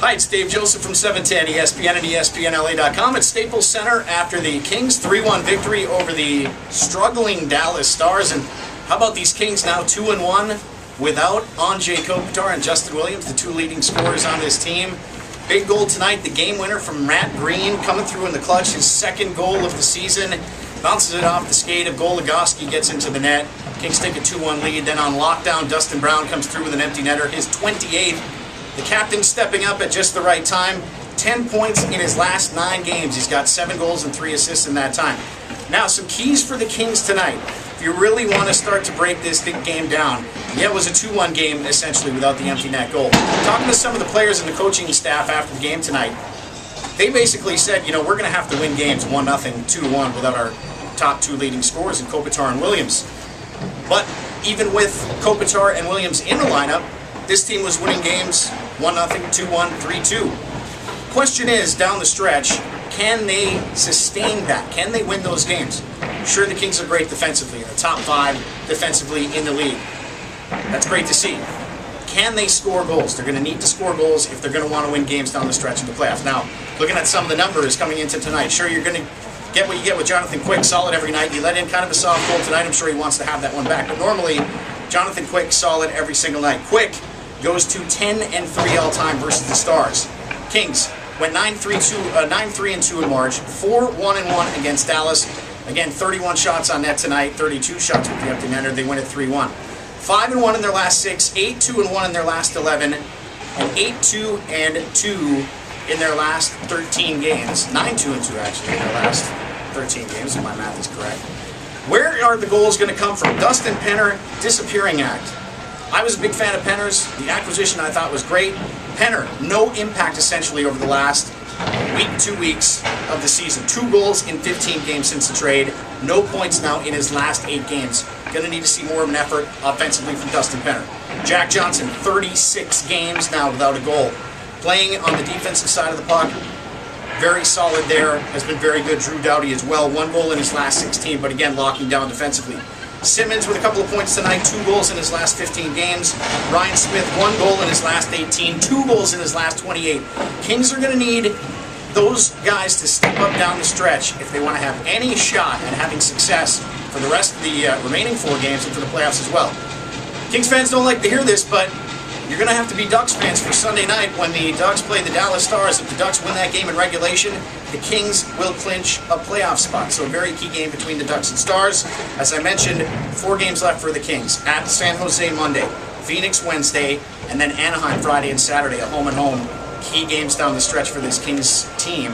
Hi, it's Dave Joseph from 710 ESPN and ESPNLA.com at Staples Center after the Kings' 3-1 victory over the struggling Dallas Stars. And how about these Kings now 2-1 without Anze Kopitar and Justin Williams, the two leading scorers on this team. Big goal tonight, the game winner from Matt Green coming through in the clutch, his second goal of the season. Bounces it off the skate of Goligoski, gets into the net. Kings take a 2-1 lead. Then on lockdown, Dustin Brown comes through with an empty netter, his 28th. The captain stepping up at just the right time. 10 points in his last 9 games. He's got 7 goals and 3 assists in that time. Now, some keys for the Kings tonight. If you really want to start to break this game down, yeah, it was a 2-1 game, essentially, without the empty net goal. Talking to some of the players and the coaching staff after the game tonight, they basically said, you know, we're going to have to win games 1-0, 2-1 without our top 2 leading scorers in Kopitar and Williams. But even with Kopitar and Williams in the lineup, this team was winning games 1-0, 2-1, 3-2. Question is, down the stretch, can they sustain that? Can they win those games? Sure, the Kings are great defensively, in the top 5 defensively in the league. That's great to see. Can they score goals? They're going to need to score goals if they're going to want to win games down the stretch in the playoffs. Now, looking at some of the numbers coming into tonight, sure, you're going to get what you get with Jonathan Quick, solid every night. He let in kind of a soft goal tonight. I'm sure he wants to have that one back. But normally, Jonathan Quick, solid every single night. Quick goes to 10-3 all-time versus the Stars. Kings went 9-3-2 in March, 4-1-1 against Dallas. Again, 31 shots on net tonight, 32 shots with the empty netter. They win at 3-1. 5-1 in their last 6, 8-2-1 in their last 11, and 8-2-2 in their last 13 games. 9-2-2 actually in their last 13 games, if my math is correct. Where are the goals going to come from? Dustin Penner, disappearing act. I was a big fan of Penner's. The acquisition I thought was great. Penner, no impact essentially over the last week, 2 weeks of the season. 2 goals in 15 games since the trade. No points now in his last 8 games. Going to need to see more of an effort offensively from Dustin Penner. Jack Johnson, 36 games now without a goal. Playing on the defensive side of the puck. Very solid there. Has been very good. Drew Doughty as well. 1 goal in his last 16, but again, locking down defensively. Simmons with a couple of points tonight, 2 goals in his last 15 games. Ryan Smith, 1 goal in his last 18, 2 goals in his last 28. Kings are going to need those guys to step up down the stretch if they want to have any shot at having success for the rest of the remaining 4 games into the playoffs as well. Kings fans don't like to hear this, but you're going to have to be Ducks fans for Sunday night when the Ducks play the Dallas Stars. If the Ducks win that game in regulation, the Kings will clinch a playoff spot. So a very key game between the Ducks and Stars. As I mentioned, 4 games left for the Kings. At San Jose Monday, Phoenix Wednesday, and then Anaheim Friday and Saturday, a home-and-home. Key games down the stretch for this Kings team.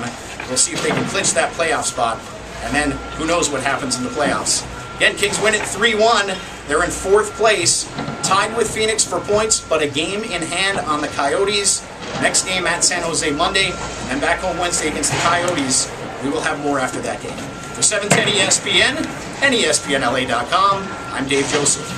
We'll see if they can clinch that playoff spot. And then who knows what happens in the playoffs. Again, Kings win it 3-1. They're in 4th place, tied with Phoenix for points, but a game in hand on the Coyotes. Next game at San Jose Monday, and then back home Wednesday against the Coyotes. We will have more after that game. For 710 ESPN and ESPNLA.com, I'm Dave Joseph.